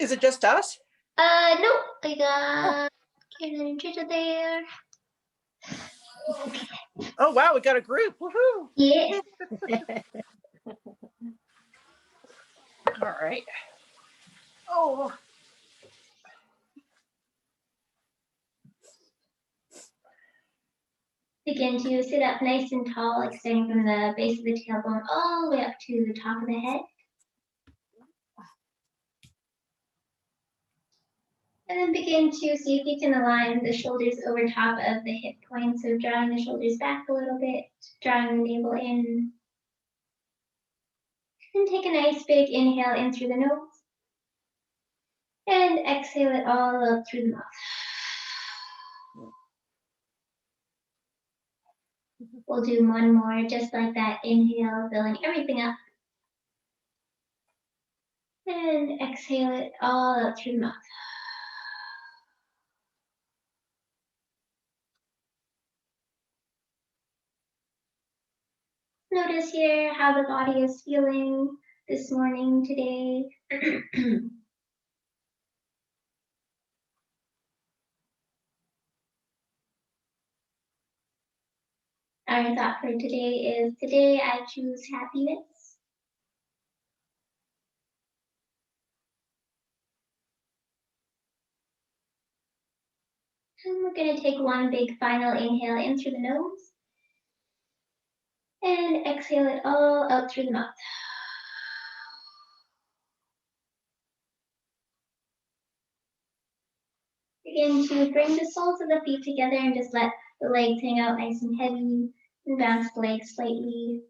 Is it just us? Nope. I got Karen and Trisha there. Oh, wow, we got a group. Woohoo! Yes. All right. Oh. Begin to sit up nice and tall, extending from the base of the tailbone all the way up to the top of the head. And then begin to see if you can align the shoulders over top of the hip points. So drawing the shoulders back a little bit, drawing the navel in. And take a nice big inhale in through the nose. And exhale it all up through the mouth. We'll do one more just like that. Inhale, filling everything up. And exhale it all up through the mouth. Notice here how the body is feeling this morning, today. Our thought for today is, today I choose happiness. And we're going to take one big final inhale in through the nose. And exhale it all out through the mouth. Begin to bring the soles of the feet together and just let the legs hang out nice and heavy. And bounce the legs slightly.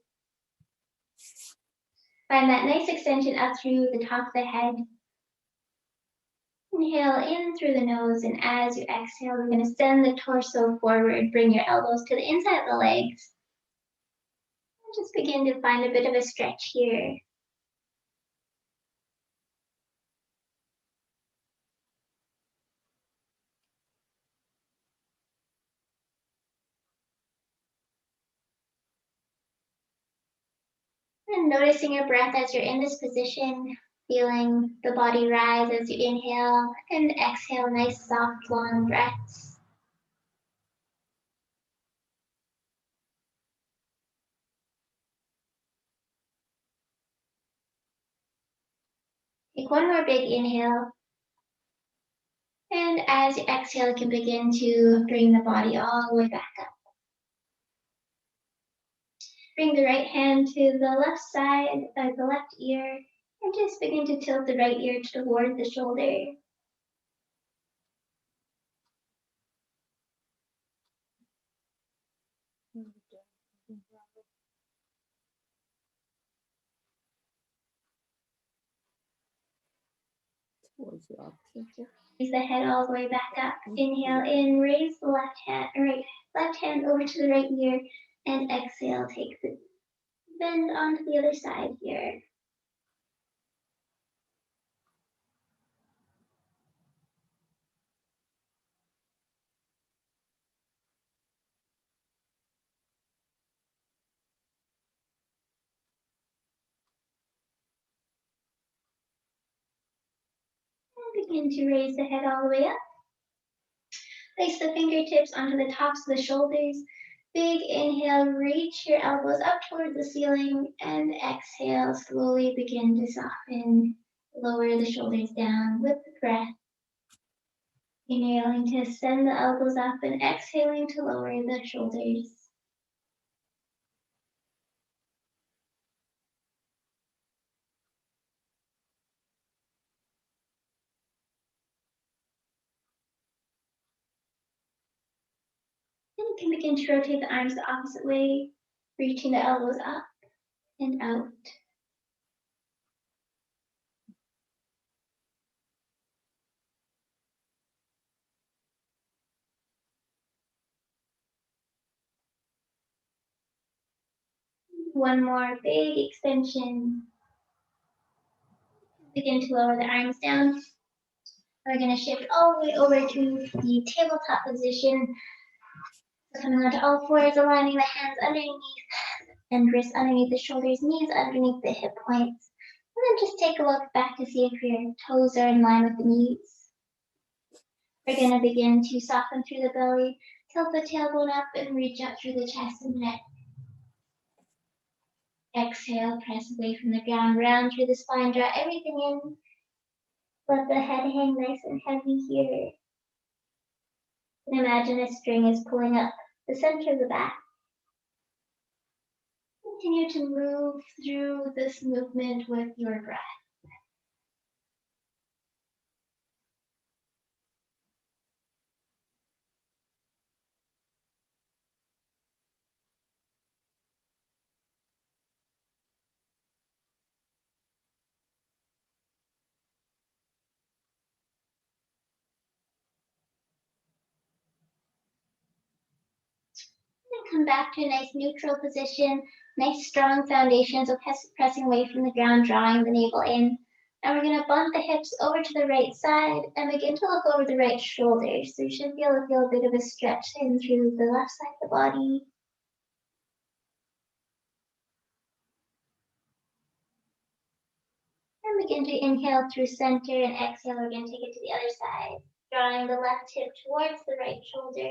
Find that nice extension up through the top of the head. Inhale in through the nose, and as you exhale, we're going to send the torso forward. Bring your elbows to the inside of the legs. And just begin to find a bit of a stretch here. And noticing your breath as you're in this position, feeling the body rise as you inhale and exhale, nice, soft, long breaths. Take one more big inhale. And as you exhale, you can begin to bring the body all the way back up. Bring the right hand to the left side of the left ear, and just begin to tilt the right ear toward the shoulder. Raise the head all the way back up. Inhale in, raise the left hand over to the right ear, and exhale, take the bend onto the other side here. And begin to raise the head all the way up. Place the fingertips onto the tops of the shoulders. Big inhale, reach your elbows up towards the ceiling, and exhale, slowly begin to soften. Lower the shoulders down with the breath. Inhaling to send the elbows up and exhaling to lower the shoulders. And you can begin to rotate the arms the opposite way, reaching the elbows up and out. One more big extension. Begin to lower the arms down. We're going to shift all the way over to the tabletop position. So coming onto all fours, aligning the hands underneath and wrists underneath the shoulders, knees underneath the hip points. And then just take a look back to see if your toes are in line with the knees. We're going to begin to soften through the belly, tilt the tailbone up, and reach out through the chest and neck. Exhale, press away from the ground, round through the spine, draw everything in. Let the head hang nice and heavy here. And imagine a string is pulling up the center of the back. Continue to move through this movement with your breath. And come back to a nice neutral position, nice strong foundation, so pressing away from the ground, drawing the navel in. And we're going to bump the hips over to the right side and begin to look over the right shoulder. So you should feel a bit of a stretch in through the left side of the body. And begin to inhale through center and exhale. We're going to take it to the other side, drawing the left hip towards the right shoulder.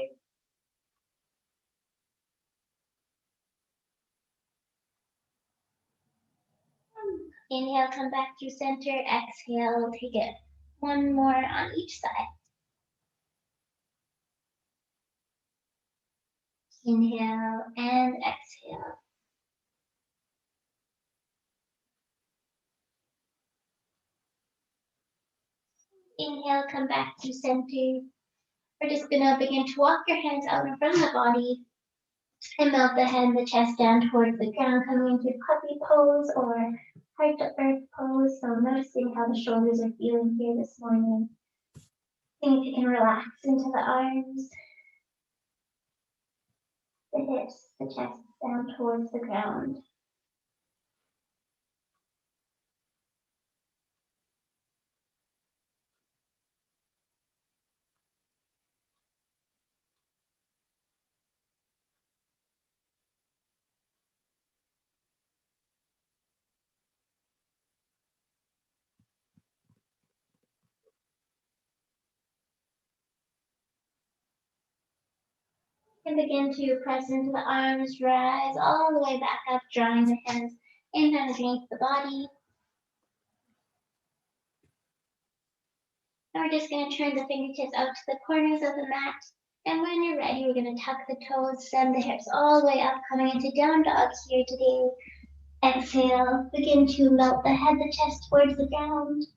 Inhale, come back through center. Exhale, we'll take it one more on each side. Inhale and exhale. Inhale, come back to center. We're just gonna begin to walk your hands out in front of the body and melt the head and the chest down towards the ground, coming into puppy pose or heart to earth pose. So noticing how the shoulders are feeling here this morning. See if you can relax into the arms, the hips, the chest down towards the ground. And begin to press into the arms, rise all the way back up, drawing the hands in underneath the body. And we're just going to turn the fingertips out to the corners of the mat. And when you're ready, we're going to tuck the toes, send the hips all the way up, coming into down dog here today. Exhale, begin to melt the head, the chest towards the ground.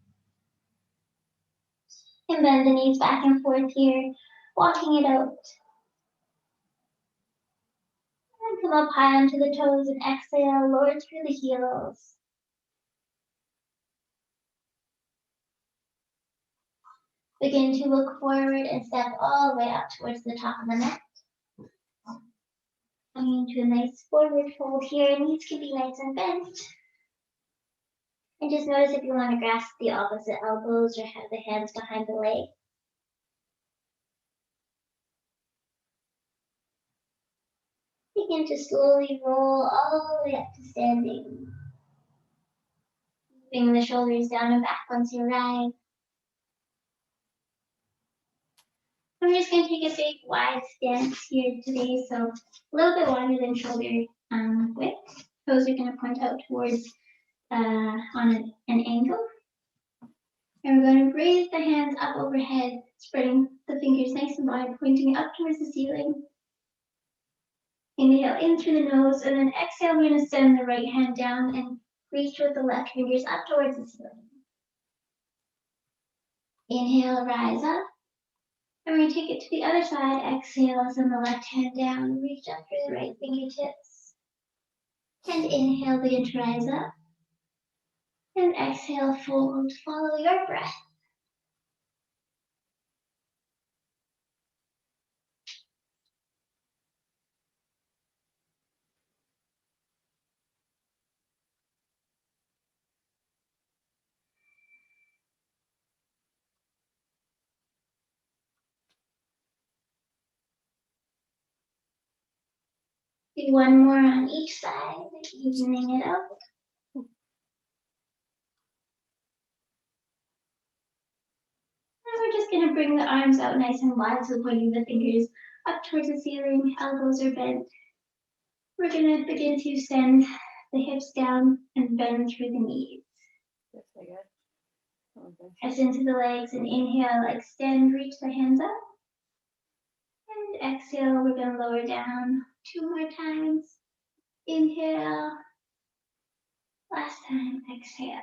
And bend the knees back and forth here, walking it out. And come up high onto the toes and exhale, lower through the heels. Begin to look forward and step all the way up towards the top of the mat. Coming into a nice forward fold here, knees can be nice and bent. And just notice if you want to grasp the opposite elbows or have the hands behind the leg. Begin to slowly roll all the way up to standing. Bring the shoulders down and back once you arrive. I'm just going to take a big wide stance here today, so a little bit wider than shoulder width. Toes are going to point out towards on an angle. And we're going to raise the hands up overhead, spreading the fingers nice and wide, pointing up towards the ceiling. Inhale in through the nose, and then exhale, we're going to send the right hand down and reach with the left fingers up towards the ceiling. Inhale, rise up. And we're going to take it to the other side. Exhale, send the left hand down, reach up through the right fingertips. And inhale, begin to rise up. And exhale, fold, follow your breath. Do one more on each side, evening it out. gonna bring the arms out nice and wide, so pointing the fingers up towards the ceiling, elbows are bent. We're gonna begin to send the hips down and bend through the knees. Yes, I got. Okay. Press into the legs and inhale, extend, reach the hands up. And exhale, we're gonna lower down 2 more times. Inhale. Last time, exhale.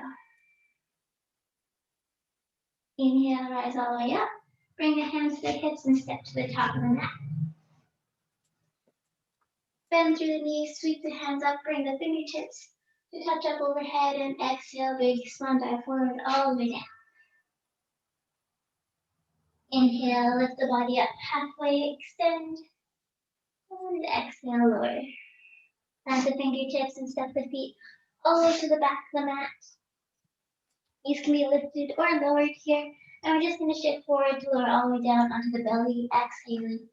Inhale, rise all the way up. Bring the hands to the hips and step to the top of the mat. Bend through the knees, sweep the hands up, bring the fingertips to touch up overhead, and exhale, big swan dive forward all the way down. Inhale, lift the body up halfway, extend, and exhale, lower. Plant the fingertips and step the feet all the way to the back of the mat. Knees can be lifted or lowered here, and we're just going to shift forward to lower all the way down onto the belly, exhaling.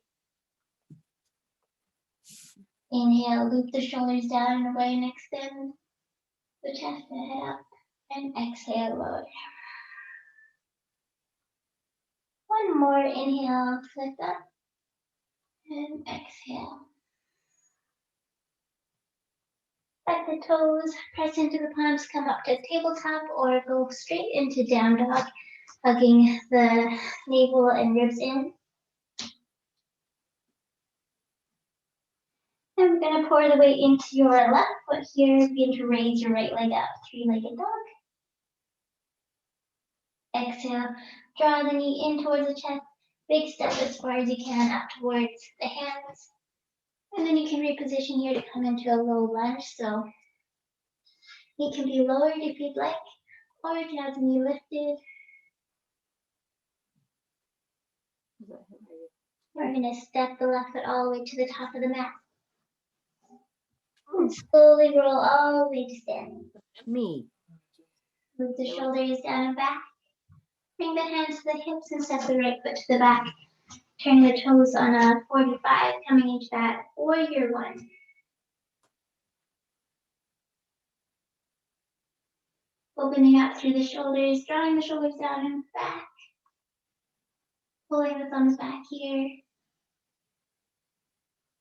Inhale, loop the shoulders down and away and extend the chest and head up, and exhale, lower. One more, inhale, lift up, and exhale. Back the toes, press into the palms, come up to tabletop or go straight into down dog, hugging the navel and ribs in. And we're going to pour the weight into your left foot here, begin to raise your right leg up, three-legged dog. Exhale, draw the knee in towards the chest, big step as far as you can up towards the hands. And then you can reposition here to come into a low lunge. So knee can be lowered if you'd like, or you can have the knee lifted. We're going to step the left foot all the way to the top of the mat. And slowly roll all the way to standing. Me. Move the shoulders down and back. Bring the hands to the hips and step the right foot to the back. Turn the toes on a 45, coming into that warrior one. Opening up through the shoulders, drawing the shoulders down and back. Pulling the thumbs back here.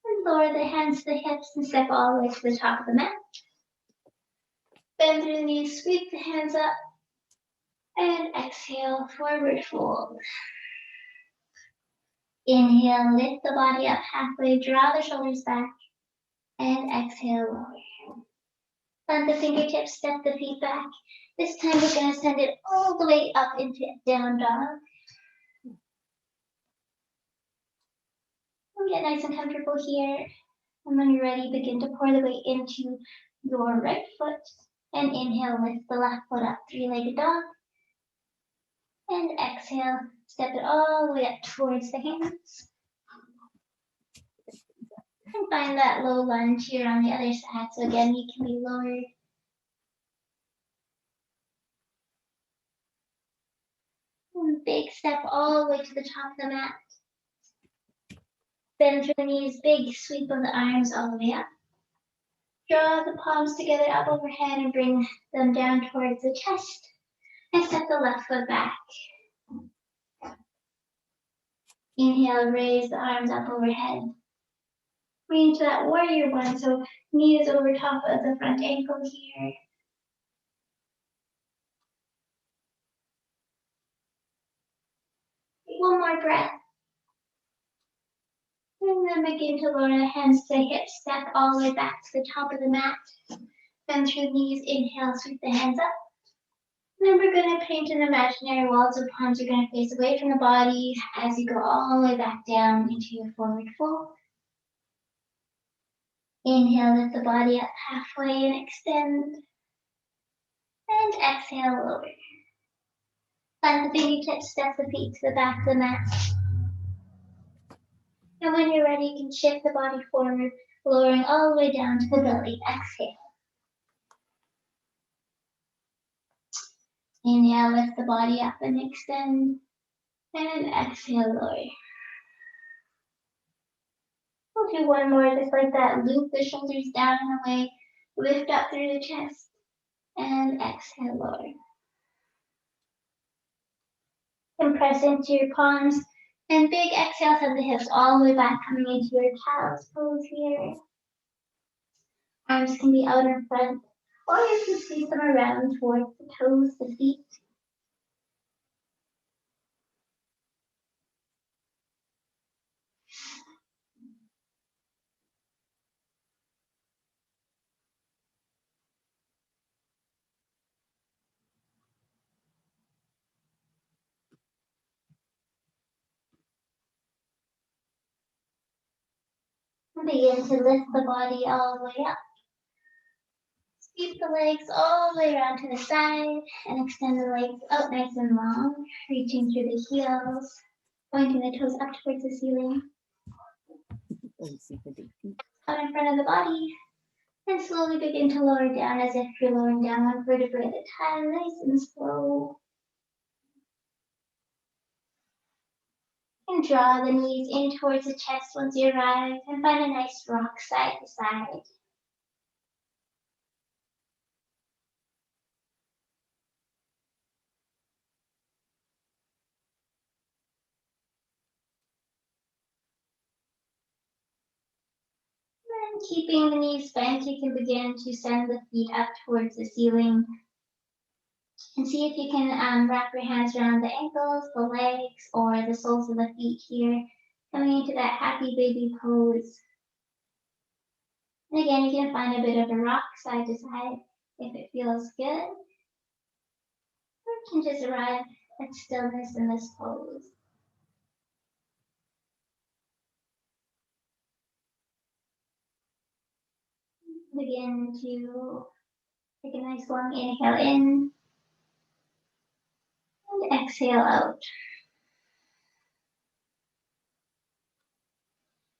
And lower the hands to the hips and step all the way to the top of the mat. Bend through the knees, sweep the hands up. And exhale, forward fold. Inhale, lift the body up halfway, draw the shoulders back. And exhale, lower. Plant the fingertips, step the feet back. This time we're going to send it all the way up into down dog. And get nice and comfortable here. And when you're ready, begin to pour the weight into your right foot. And inhale, lift the left foot up, three-legged dog. And exhale, step it all the way up towards the hands. And find that low lunge here on the other side. So again, you can be lowered. And big step all the way to the top of the mat. Bend through the knees, big sweep of the arms all the way up. Draw the palms together up overhead and bring them down towards the chest. And step the left foot back. Inhale, raise the arms up overhead. Bring into that warrior one, so knee is over top of the front ankle here. Take one more breath. And then begin to lower the hands to the hips, step all the way back to the top of the mat. Bend through the knees, inhale, sweep the hands up. Then we're going to paint an imaginary wall, so palms are going to face away from the body as you go all the way back down into your forward fold. Inhale, lift the body up halfway and extend. And exhale, lower. Plant the fingertips, step the feet to the back of the mat. And when you're ready, you can shift the body forward, lowering all the way down to the belly. Exhale. Inhale, lift the body up and extend. And exhale, lower. We'll do one more just like that. Loop the shoulders down and away. Lift up through the chest. And exhale, lower. And press into your palms. And big exhale, send the hips all the way back, coming into your child's pose here. Arms can be out in front, or you can squeeze them around towards the toes, the feet. And begin to lift the body all the way up. Sweep the legs all the way around to the side and extend the legs out nice and long, reaching through the heels, pointing the toes up towards the ceiling, out in front of the body, and slowly begin to lower down as if you're lowering down one vertebrae at a time, nice and slow. And draw the knees in towards the chest once you arrive, and find a nice rock side to side. And keeping the knees bent, you can begin to send the feet up towards the ceiling. And see if you can wrap your hands around the ankles, the legs, or the soles of the feet here, coming into that happy baby pose. And again, you can find a bit of a rock side to side if it feels good. Or you can just arrive at stillness in this pose. Begin to take a nice long inhale in and exhale out.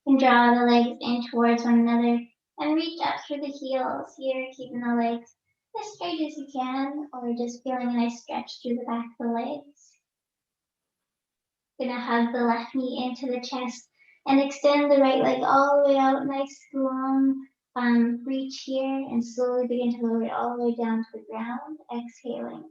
And draw the legs in towards one another and reach up through the heels here, keeping the legs as straight as you can, or just feeling a nice stretch through the back of the legs. Gonna hug the left knee into the chest and extend the right leg all the way out, nice long reach here, and slowly begin to lower it all the way down to the ground, exhaling.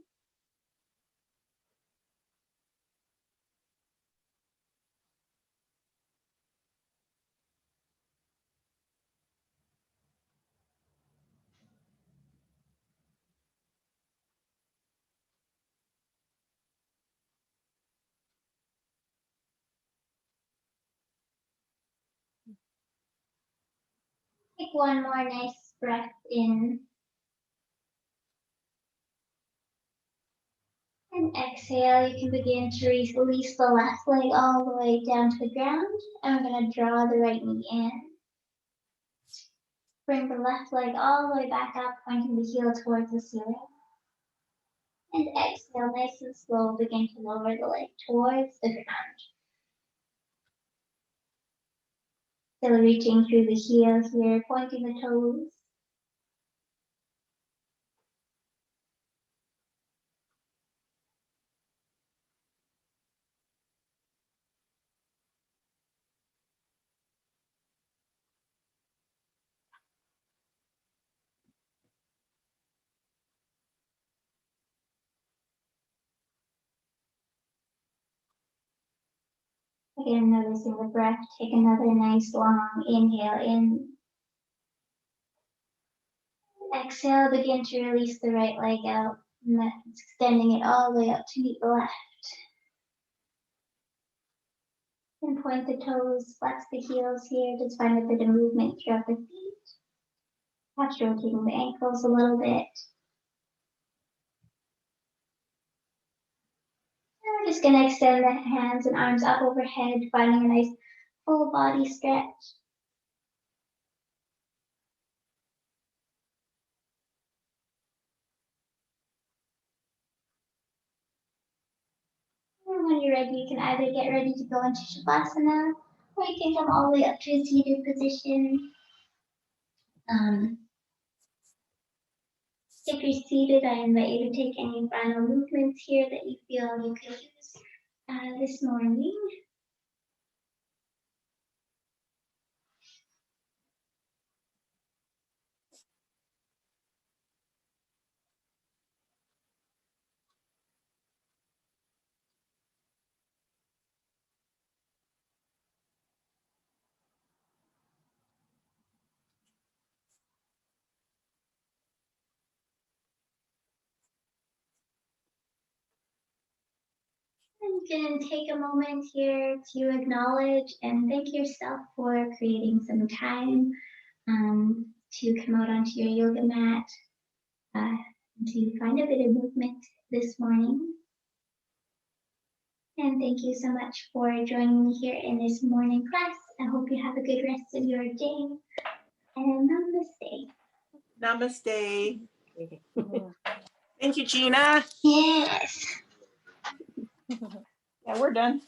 Take one more nice breath in. And exhale, you can begin to release the left leg all the way down to the ground. And we're going to draw the right knee in. Bring the left leg all the way back up, pointing the heel towards the ceiling. And exhale, nice and slow, begin to lower the leg towards the ground. Still reaching through the heel here, pointing the toes. Again, noticing the breath. Take another nice long inhale in. Exhale, begin to release the right leg out, and that's extending it all the way up to meet the left. And point the toes, flex the heels here, just find a bit of movement throughout the feet. Perhaps rotating the ankles a little bit. And we're just gonna extend the hands and arms up overhead, finding a nice full body stretch. And when you're ready, you can either get ready to go into Shavasana, or you can come all the way up to a seated position. If you're seated, I invite you to take any final movements here that you feel you could use this morning. you can take a moment here to acknowledge and thank yourself for creating some time to come out onto your yoga mat, to find a bit of movement this morning. And thank you so much for joining me here in this morning class. I hope you have a good rest of your day. And namaste. Namaste. Thank you, Gina. Yes. Yeah, we're done.